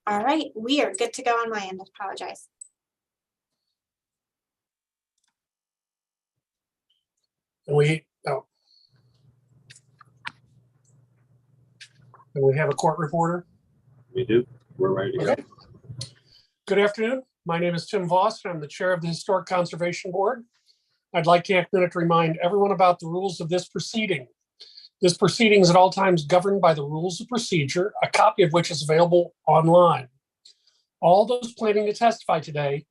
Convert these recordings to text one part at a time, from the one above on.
All right, we are good to go on my end. I apologize. And we have a court reporter. We do. We're ready to go. Good afternoon. My name is Tim Voss, and I'm the chair of the Historic Conservation Board. I'd like to take a minute to remind everyone about the rules of this proceeding. This proceeding is at all times governed by the rules of procedure, a copy of which is available online. All those planning to testify today,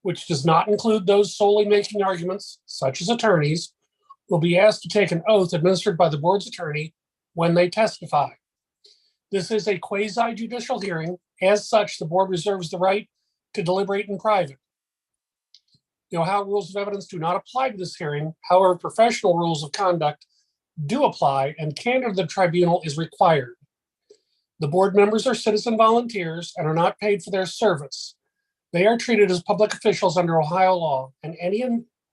which does not include those solely making arguments, such as attorneys, will be asked to take an oath administered by the board's attorney when they testify. This is a quasi-judicial hearing. As such, the board reserves the right to deliberate in private. The Ohio rules of evidence do not apply to this hearing. However, professional rules of conduct do apply, and candor to the tribunal is required. The board members are citizen volunteers and are not paid for their service. They are treated as public officials under Ohio law, and any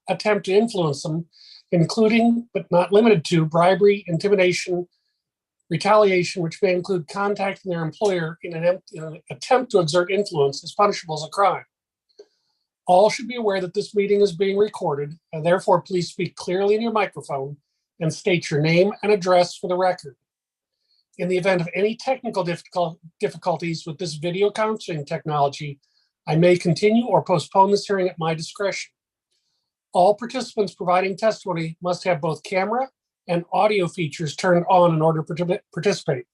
attempt to influence them, including but not limited to bribery, intimidation, retaliation, which may include contacting their employer in an attempt to exert influence, is punishable as a crime. All should be aware that this meeting is being recorded, and therefore please speak clearly in your microphone and state your name and address for the record. In the event of any technical difficulties with this video conferencing technology, I may continue or postpone this hearing at my discretion. All participants providing testimony must have both camera and audio features turned on in order to participate.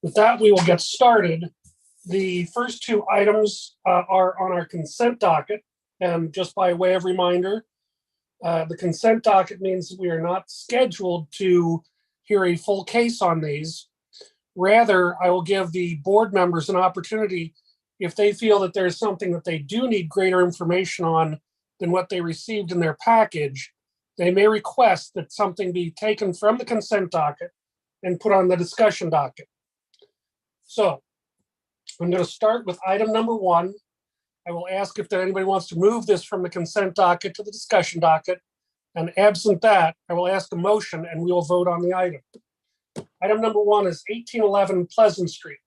With that, we will get started. The first two items are on our consent docket, and just by way of reminder, the consent docket means that we are not scheduled to hear a full case on these. Rather, I will give the board members an opportunity, if they feel that there's something that they do need greater information on than what they received in their package, they may request that something be taken from the consent docket and put on the discussion docket. So I'm going to start with item number 1. I will ask if anybody wants to move this from the consent docket to the discussion docket. And absent that, I will ask a motion and we will vote on the item. Item number 1 is 1811 Pleasant Street.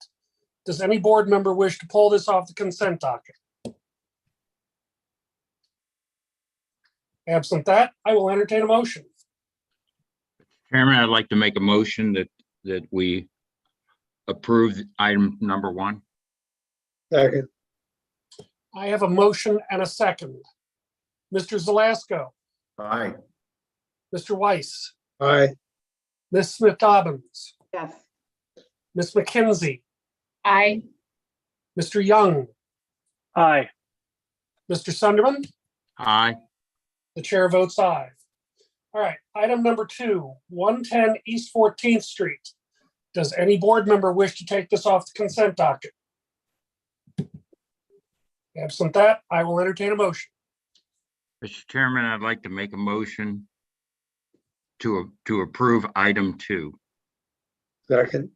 Does any board member wish to pull this off the consent docket? Absent that, I will entertain a motion. Chairman, I'd like to make a motion that we approve item number 1. Second. I have a motion and a second. Mr. Zelasco, Aye. Mr. Weiss, Aye. Ms. Smith-Dobbins, Yes. Ms. McKenzie, Aye. Mr. Young, Aye. Mr. Sunderman. Aye. The chair votes aye. All right, item number 2, 110 East 14th Street. Does any board member wish to take this off the consent docket? Absent that, I will entertain a motion. Mr. Chairman, I'd like to make a motion to approve item 2. Second.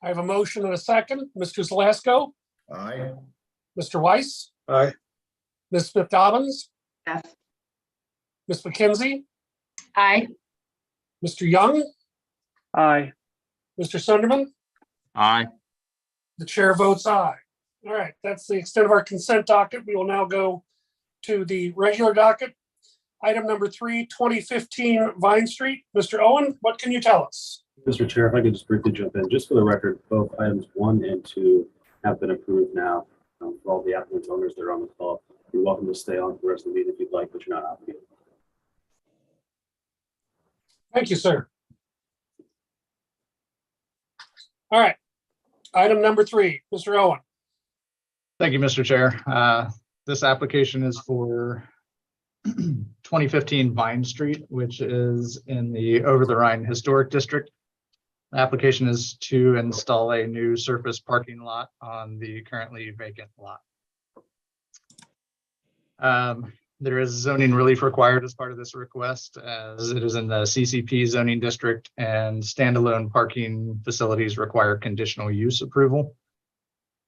I have a motion and a second. Mr. Zelasco, Aye. Mr. Weiss, Aye. Ms. Smith-Dobbins, Yes. Ms. McKenzie, Aye. Mr. Young, Aye. Mr. Sunderman. Aye. The chair votes aye. All right, that's the extent of our consent docket. We will now go to the regular docket. Item number 3, 2015 Vine Street. Mr. Owen, what can you tell us? Mr. Chair, if I could just briefly jump in, just for the record, both items 1 and 2 have been approved now. For all the applicants owners that are on the call, you're welcome to stay on for the rest of the meeting if you'd like, but you're not obligated. Thank you, sir. All right, item number 3, Mr. Owen. Thank you, Mr. Chair. This application is for 2015 Vine Street, which is in the Over the Rhine Historic District. The application is to install a new surface parking lot on the currently vacant lot. There is zoning relief required as part of this request, as it is in the CCP zoning district, and standalone parking facilities require conditional use approval.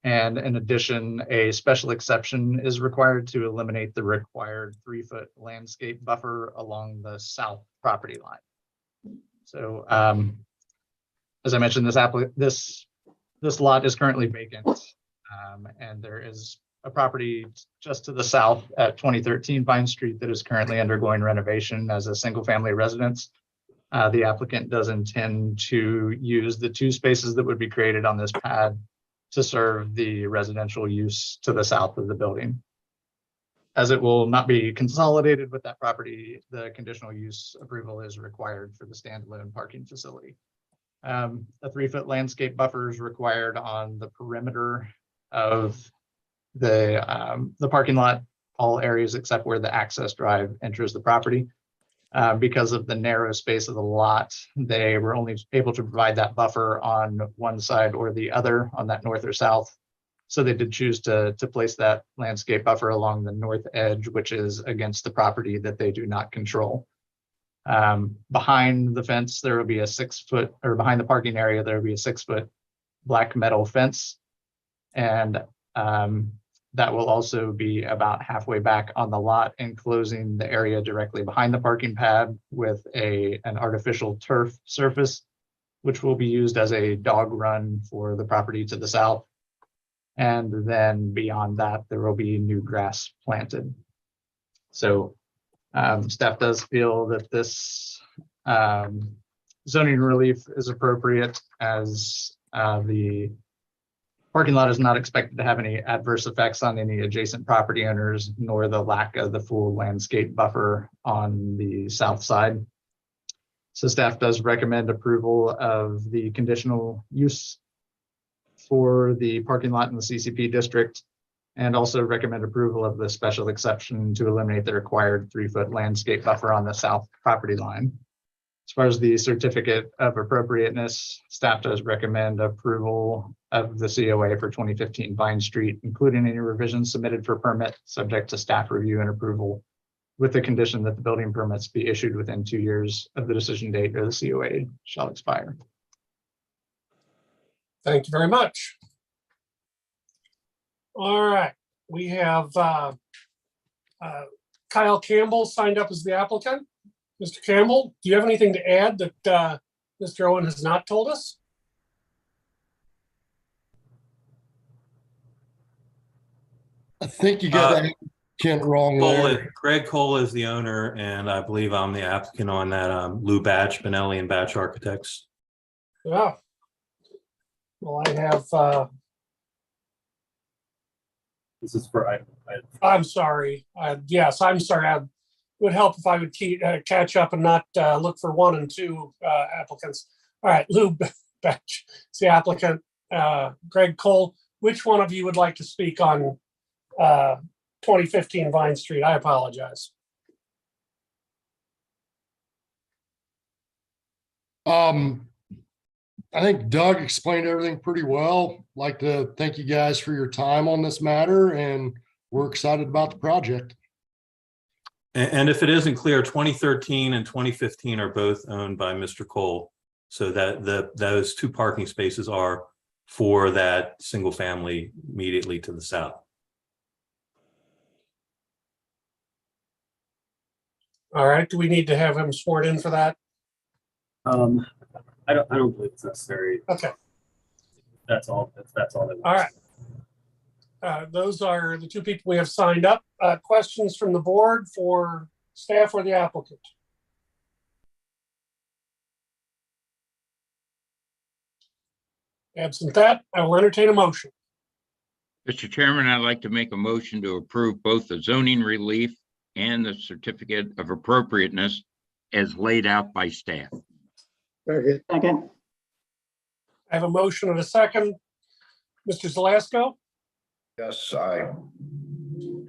And in addition, a special exception is required to eliminate the required 3-foot landscape buffer along the south property line. So as I mentioned, this this lot is currently vacant. And there is a property just to the south at 2013 Vine Street that is currently undergoing renovation as a single-family residence. The applicant does intend to use the 2 spaces that would be created on this pad to serve the residential use to the south of the building. As it will not be consolidated with that property, the conditional use approval is required for the standalone parking facility. A 3-foot landscape buffer is required on the perimeter of the parking lot, all areas except where the access drive enters the property. Because of the narrow space of the lot, they were only able to provide that buffer on one side or the other, on that north or south. So they did choose to place that landscape buffer along the north edge, which is against the property that they do not control. Behind the fence, there will be a 6-foot, or behind the parking area, there will be a 6-foot black metal fence. And that will also be about halfway back on the lot, enclosing the area directly behind the parking pad with an artificial turf surface, which will be used as a dog run for the property to the south. And then beyond that, there will be new grass planted. So staff does feel that this zoning relief is appropriate, as the parking lot is not expected to have any adverse effects on any adjacent property owners, nor the lack of the full landscape buffer on the south side. So staff does recommend approval of the conditional use for the parking lot in the CCP district, and also recommend approval of the special exception to eliminate the required 3-foot landscape buffer on the south property line. As far as the certificate of appropriateness, staff does recommend approval of the COA for 2015 Vine Street, including any revisions submitted for permit, subject to staff review and approval, with the condition that the building permits be issued within 2 years of the decision date, or the COA shall expire. Thank you very much. All right, we have Kyle Campbell signed up as the applicant. Mr. Campbell, do you have anything to add that Mr. Owen has not told us? I think you got that Kent wrong there. Greg Cole is the owner, and I believe I'm the applicant on that. Lou Batch, Benelli and Batch Architects. Yeah. Well, I have, This is for I'm sorry. Yes, I'm sorry. It would help if I would catch up and not look for 1 and 2 applicants. All right, Lou Batch is the applicant. Greg Cole, which one of you would like to speak on 2015 Vine Street? I apologize. I think Doug explained everything pretty well. Like to thank you guys for your time on this matter, and we're excited about the project. And if it isn't clear, 2013 and 2015 are both owned by Mr. Cole. So that those 2 parking spaces are for that single family immediately to the south. All right, do we need to have him sworn in for that? I don't believe it's necessary. Okay. That's all. That's all. All right. Those are the 2 people we have signed up. Questions from the board for staff or the applicant? Absent that, I will entertain a motion. Mr. Chairman, I'd like to make a motion to approve both the zoning relief and the certificate of appropriateness as laid out by staff. Second. Second. I have a motion and a second. Mr. Zelasco, Yes, aye.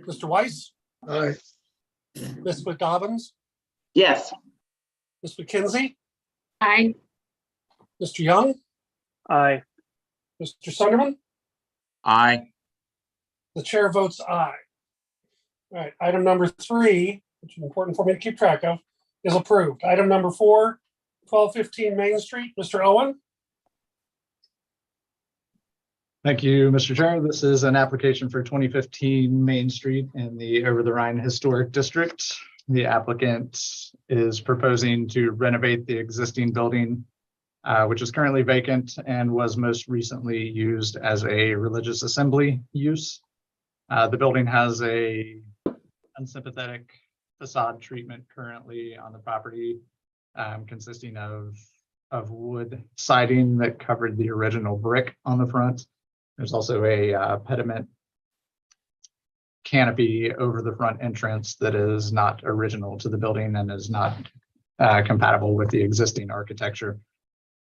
Mr. Weiss, Aye. Ms. McDobbins, Yes. Ms. McKenzie, Aye. Mr. Young, Aye. Mr. Sunderman. Aye. The chair votes aye. All right, item number 3, which is important for me to keep track of, is approved. Item number 4, 1215 Main Street, Mr. Owen. Thank you, Mr. Chair. This is an application for 2015 Main Street in the Over the Rhine Historic District. The applicant is proposing to renovate the existing building which is currently vacant and was most recently used as a religious assembly use. The building has a unsympathetic facade treatment currently on the property, consisting of wood siding that covered the original brick on the front. There's also a pediment canopy over the front entrance that is not original to the building and is not compatible with the existing architecture.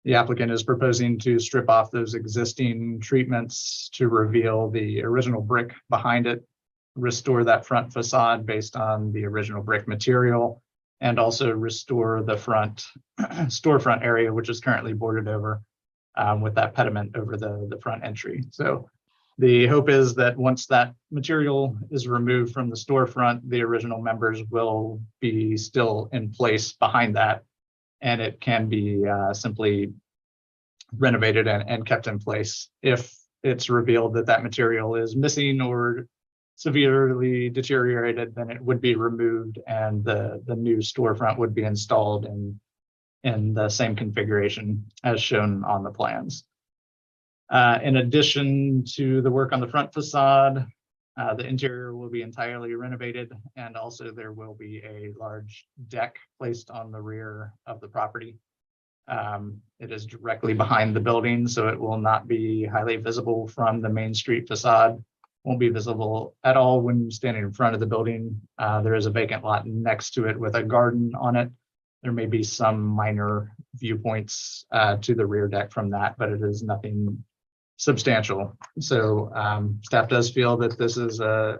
The applicant is proposing to strip off those existing treatments to reveal the original brick behind it, restore that front facade based on the original brick material, and also restore the front storefront area, which is currently boarded over with that pediment over the front entry. So the hope is that once that material is removed from the storefront, the original members will be still in place behind that, and it can be simply renovated and kept in place. If it's revealed that that material is missing or severely deteriorated, then it would be removed and the new storefront would be installed in the same configuration as shown on the plans. In addition to the work on the front facade, the interior will be entirely renovated, and also there will be a large deck placed on the rear of the property. It is directly behind the building, so it will not be highly visible from the main street facade. Won't be visible at all when standing in front of the building. There is a vacant lot next to it with a garden on it. There may be some minor viewpoints to the rear deck from that, but it is nothing substantial. So staff does feel that this is a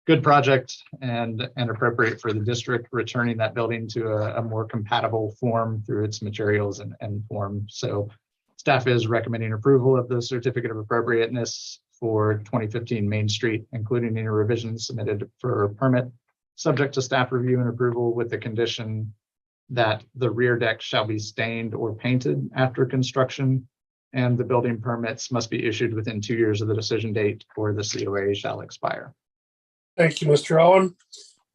good project and appropriate for the district, returning that building to a more compatible form through its materials and form. So staff is recommending approval of the certificate of appropriateness for 2015 Main Street, including any revisions submitted for a permit, subject to staff review and approval, with the condition that the rear deck shall be stained or painted after construction, and the building permits must be issued within 2 years of the decision date, or the COA shall expire. Thank you, Mr. Owen.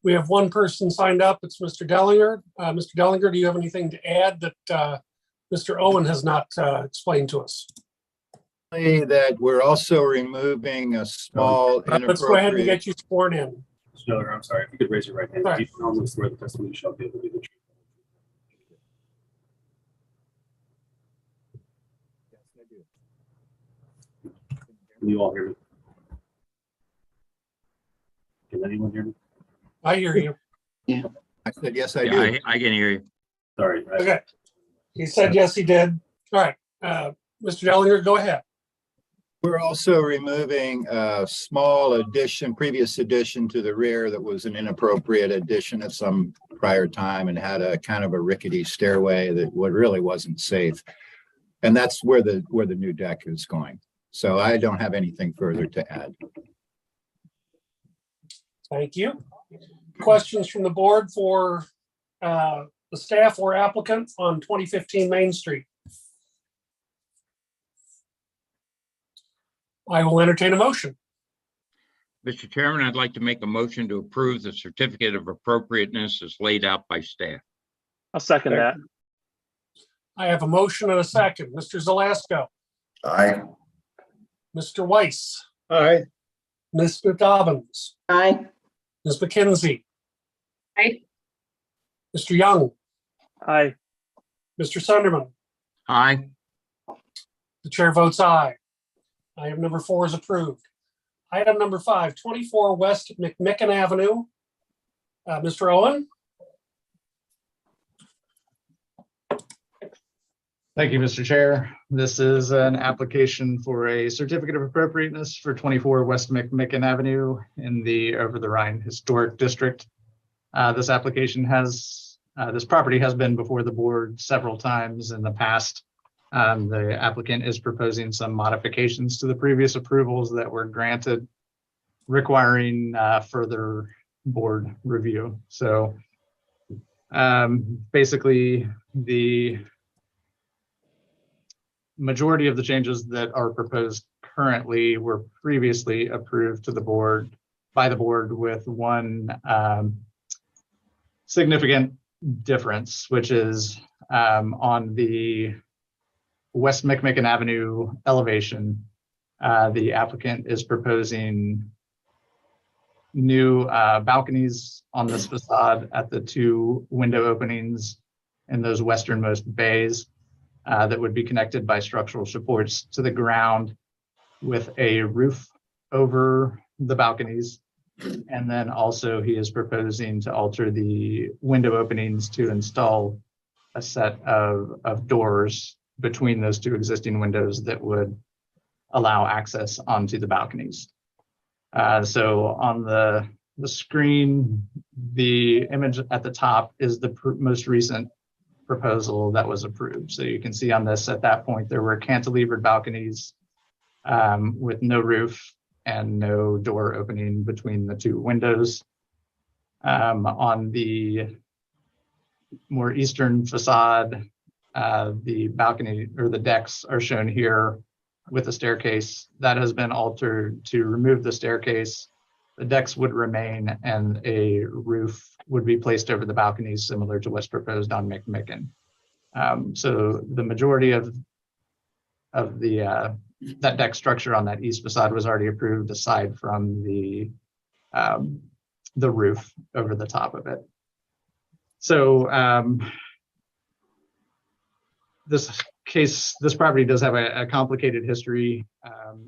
We have one person signed up. It's Mr. Dellinger. Mr. Dellinger, do you have anything to add that Mr. Owen has not explained to us? That we're also removing a small Let's go ahead and inappropriate. get you sworn in. Mr. Miller, I'm sorry, if you could raise your right hand. Right. Do you solemnly swear the testimony you shall be able to do the truth? Yes, I do. Can you all hear me? Can anyone hear me? I hear you. I said, yes, I Yeah, do. I can hear you. Sorry. Okay. He said, yes, he did. All right. Mr. Dellinger, go ahead. We're also removing a small addition, previous addition to the rear that was an inappropriate addition at some prior time and had a kind of a rickety stairway that really wasn't safe. And that's where the new deck is going. So I don't have anything further to add. Thank you. Questions from the board for the staff or applicant on 2015 Main Street? I will entertain a motion. Mr. Chairman, I'd like to make a motion to approve the certificate of appropriateness as laid out by staff. I'll second that. I have a motion and a second. Mr. Zelasco, Aye. Mr. Weiss, Aye. Ms. McDobbins, Aye. Ms. McKenzie, Aye. Mr. Young, Aye. Mr. Sunderman. Aye. The chair votes aye. Item number 4 is approved. Item number 5, 24 West Mcmicken Avenue. Mr. Owen? Thank you, Mr. Chair. This is an application for a certificate of appropriateness for 24 West Mcmicken Avenue in the Over the Rhine Historic District. This property has been before the board several times in the past. The applicant is proposing some modifications to the previous approvals that were granted, requiring further board review. So basically, the majority of the changes that are proposed currently were previously approved to the board by the board, with one significant difference, which is on the West Mcmicken Avenue elevation, the applicant is proposing new balconies on this facade at the two window openings in those westernmost bays that would be connected by structural supports to the ground with a roof over the balconies. And then also he is proposing to alter the window openings to install a set of doors between those two existing windows that would allow access onto the balconies. So on the screen, the image at the top is the most recent proposal that was approved. So you can see on this, at that point, there were cantilevered balconies with no roof and no door opening between the two windows. On the more eastern facade, the balcony or the decks are shown here with a staircase that has been altered to remove the staircase. The decks would remain and a roof would be placed over the balconies, similar to what's proposed on Mcmicken. So the majority of the that deck structure on that east facade was already approved, aside from the roof over the top of it. So this property does have a complicated history.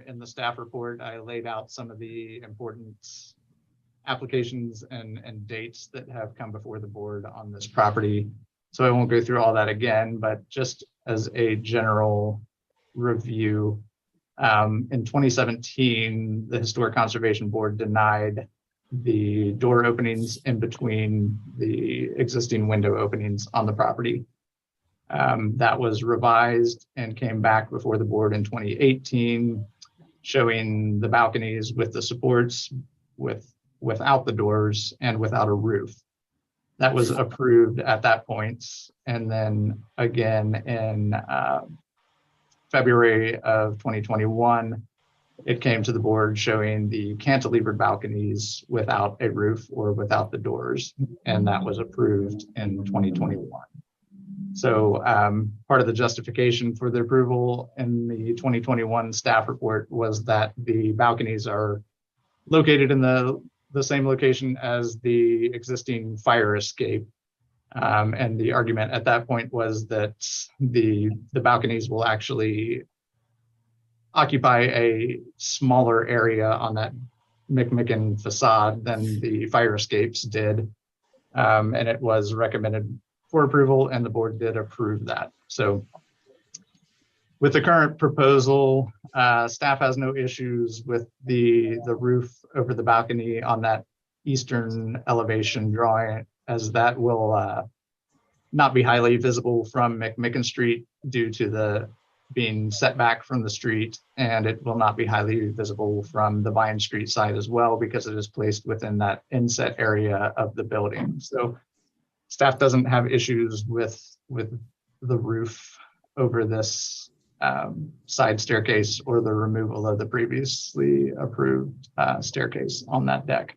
In the staff report, I laid out some of the important applications and dates that have come before the board on this property. So I won't go through all that again, but just as a general review, in 2017, the Historic Conservation Board denied the door openings in between the existing window openings on the property. That was revised and came back before the board in 2018, showing the balconies with the supports, without the doors and without a roof. That was approved at that point. And then again in February of 2021, it came to the board showing the cantilevered balconies without a roof or without the doors, and that was approved in 2021. So part of the justification for the approval in the 2021 staff report was that the balconies are located in the same location as the existing fire escape. And the argument at that point was that the balconies will actually occupy a smaller area on that Mcmicken facade than the fire escapes did. And it was recommended for approval, and the board did approve that. So with the current proposal, staff has no issues with the roof over the balcony on that eastern elevation drawing, as that will not be highly visible from Mcmicken Street due to the being set back from the street, and it will not be highly visible from the Vine Street side as well, because it is placed within that inset area of the building. So staff doesn't have issues with the roof over this side staircase or the removal of the previously approved staircase on that deck.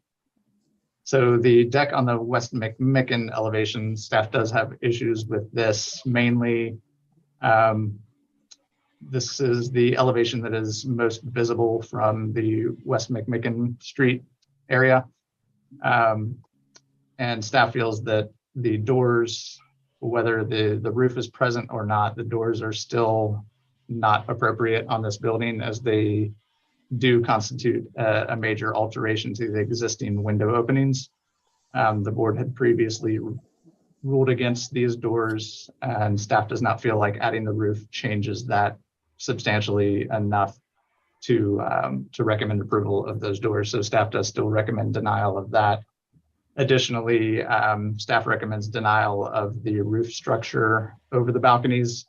So the deck on the West Mcmicken elevation, staff does have issues with this. Mainly, this is the elevation that is most visible from the West Mcmicken Street area. And staff feels that the doors, whether the roof is present or not, the doors are still not appropriate on this building, as they do constitute a major alteration to the existing window openings. The board had previously ruled against these doors, and staff does not feel like adding the roof changes that substantially enough to recommend approval of those doors. So staff does still recommend denial of that. Additionally, staff recommends denial of the roof structure over the balconies,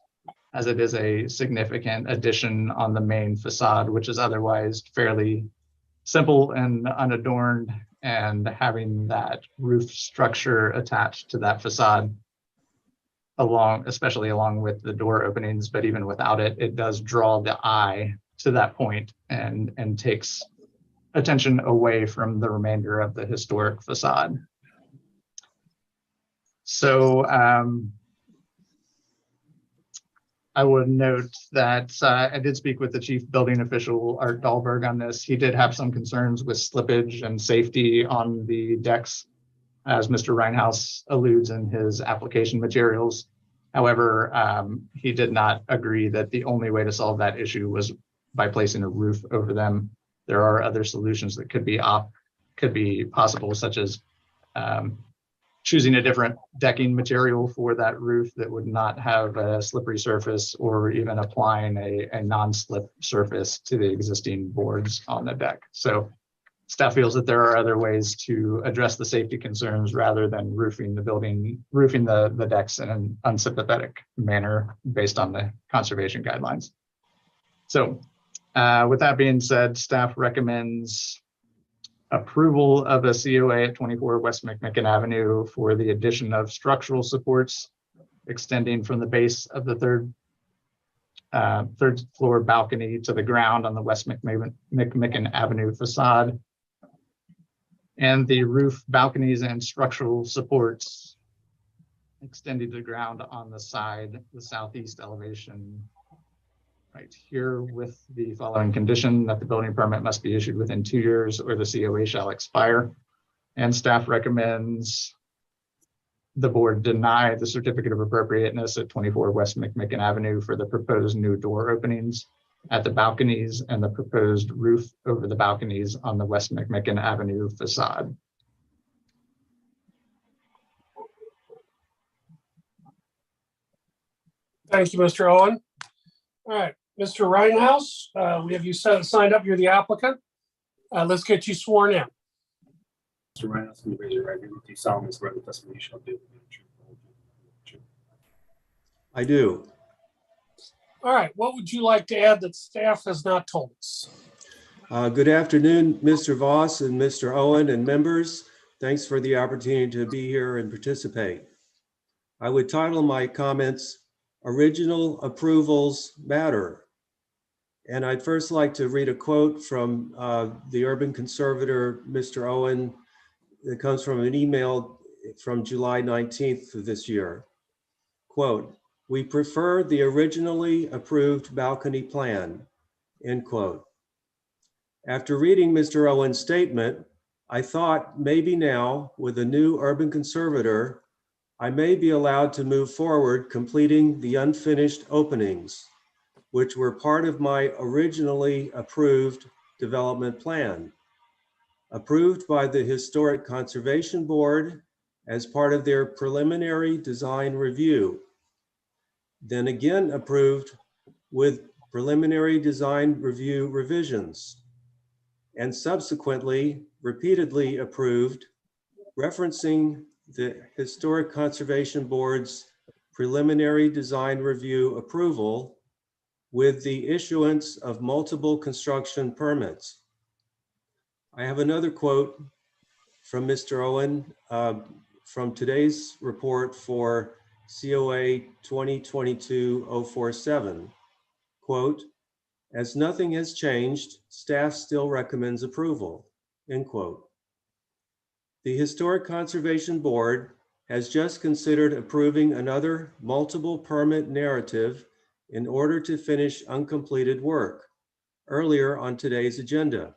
as it is a significant addition on the main facade, which is otherwise fairly simple and unadorned, and having that roof structure attached to that facade, especially along with the door openings, but even without it, it does draw the eye to that point and takes attention away from the remainder of the historic facade. So I would note that I did speak with the chief building official, Art Dahlberg, on this. He did have some concerns with slippage and safety on the decks, as Mr. Reinhouse alludes in his application materials. However, he did not agree that the only way to solve that issue was by placing a roof over them. There are other solutions that could be possible, such as choosing a different decking material for that roof that would not have a slippery surface, or even applying a non-slip surface to the existing boards on the deck. So staff feels that there are other ways to address the safety concerns rather than roofing the decks in an unsympathetic manner based on the conservation guidelines. So with that being said, staff recommends approval of a COA at 24 West Mcmicken Avenue for the addition of structural supports extending from the base of the third floor balcony to the ground on the West Mcmicken Avenue facade, and the roof, balconies, and structural supports extending to the ground on the side, the southeast elevation right here, with the following condition: that the building permit must be issued within 2 years or the COA shall expire. And staff recommends the board deny the certificate of appropriateness at 24 West Mcmicken Avenue for the proposed new door openings at the balconies and the proposed roof over the balconies on the West Mcmicken Avenue facade. Thank you, Mr. Owen. All right, Mr. Reinhouse, we have you signed up. You're the applicant. Let's get you sworn in. Mr. Reinhouse, can you raise your right hand? Do you solemnly swear the testimony you shall give will be the truth, the whole truth, I do. All right, what would you like to add that staff has not told us? Good afternoon, Mr. Voss and Mr. Owen and members. Thanks for the opportunity to be here and participate. I would title my comments, Original Approvals Matter. And I'd first like to read a quote from the urban conservator, Mr. Owen, that comes from an email from July 19th of this year. Quote, "We prefer the originally approved balcony plan," end quote. After reading Mr. Owen's statement, I thought maybe now, with a new urban conservator, I may be allowed to move forward completing the unfinished openings, which were part of my originally approved development plan, approved by the Historic Conservation Board as part of their preliminary design review, then again approved with preliminary design review revisions, and subsequently repeatedly approved, referencing the Historic Conservation Board's preliminary design review approval with the issuance of multiple construction permits. I have another quote from Mr. Owen from today's report for COA 2022-047. Quote, "As nothing has changed, staff still recommends approval," end quote. The Historic Conservation Board has just considered approving another multiple permit narrative in order to finish uncompleted work earlier on today's agenda.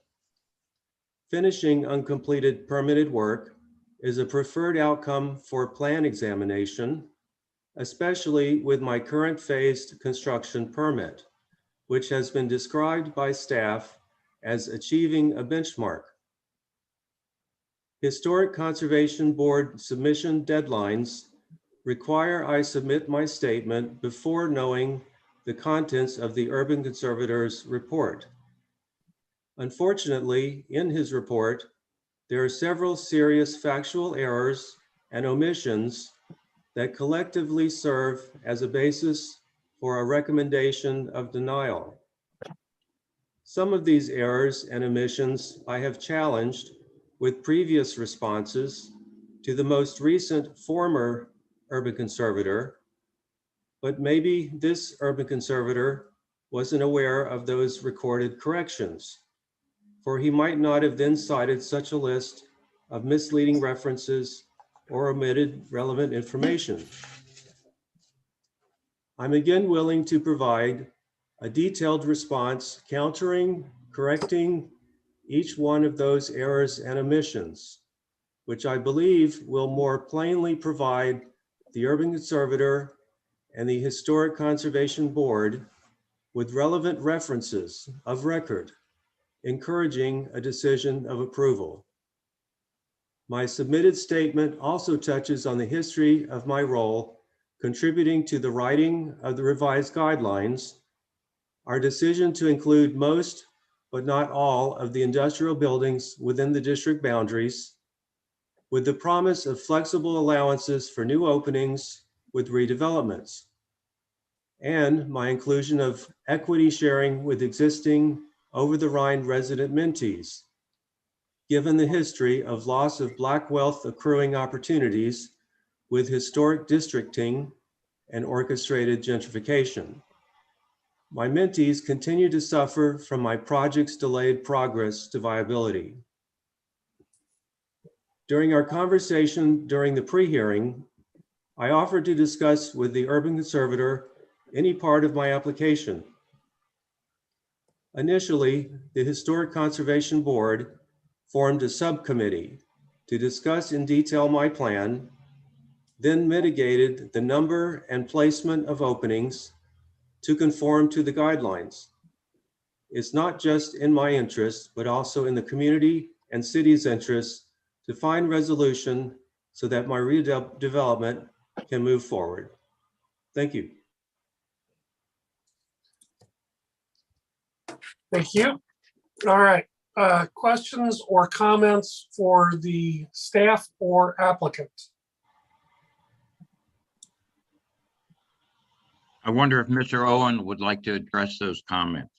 Finishing uncompleted permitted work is a preferred outcome for plan examination, especially with my current phased construction permit, which has been described by staff as achieving a benchmark. Historic Conservation Board submission deadlines require I submit my statement before knowing the contents of the urban conservator's report. Unfortunately, in his report, there are several serious factual errors and omissions that collectively serve as a basis for a recommendation of denial. Some of these errors and omissions I have challenged with previous responses to the most recent former urban conservator, but maybe this urban conservator wasn't aware of those recorded corrections, for he might not have then cited such a list of misleading references or omitted relevant information. I'm again willing to provide a detailed response countering, correcting each one of those errors and omissions, which I believe will more plainly provide the urban conservator and the Historic Conservation Board with relevant references of record, encouraging a decision of approval. My submitted statement also touches on the history of my role contributing to the writing of the revised guidelines, our decision to include most, but not all, of the industrial buildings within the district boundaries, with the promise of flexible allowances for new openings with redevelopments, and my inclusion of equity sharing with existing over-the-Rhine resident mentees, given the history of loss of Black wealth accruing opportunities with historic districting and orchestrated gentrification. My mentees continue to suffer from my project's delayed progress to viability. During our conversation during the pre-hearing, I offered to discuss with the urban conservator any part of my application. Initially, the Historic Conservation Board formed a subcommittee to discuss in detail my plan, then mitigated the number and placement of openings to conform to the guidelines. It's not just in my interest, but also in the community and city's interest to find resolution so that my redevelopment can move forward. Thank you. Thank you. All right. Questions or comments for the staff or applicant? I wonder if Mr. Owen would like to address those comments.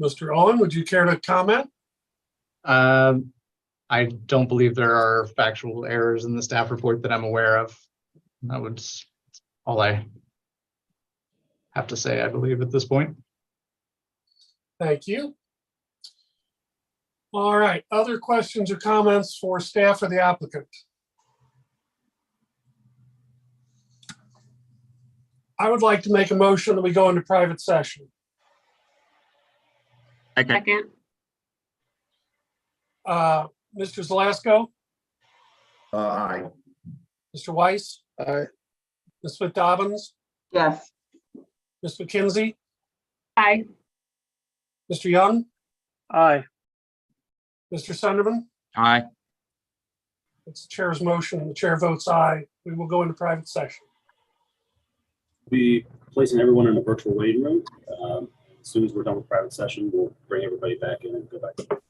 Mr. Owen, would you care to comment? I don't believe there are factual errors in the staff report that I'm aware of. That was all I have to say, I believe, at this point. Thank you. All right. Other questions or comments for staff or the applicant? I would like to make a motion that we go into private session. Okay, Second. Mr. Zelasco, Aye. Mr. Weiss, Aye. Ms. McDobbins, Yes. Ms. McKenzie, Aye. Mr. Young, Aye. Mr. Sunderman. aye. It's the chair's motion. The chair votes aye. We will go into private session. Be placing everyone in a virtual waiting room. As soon as we're done with private session, we'll bring everybody back in and go back.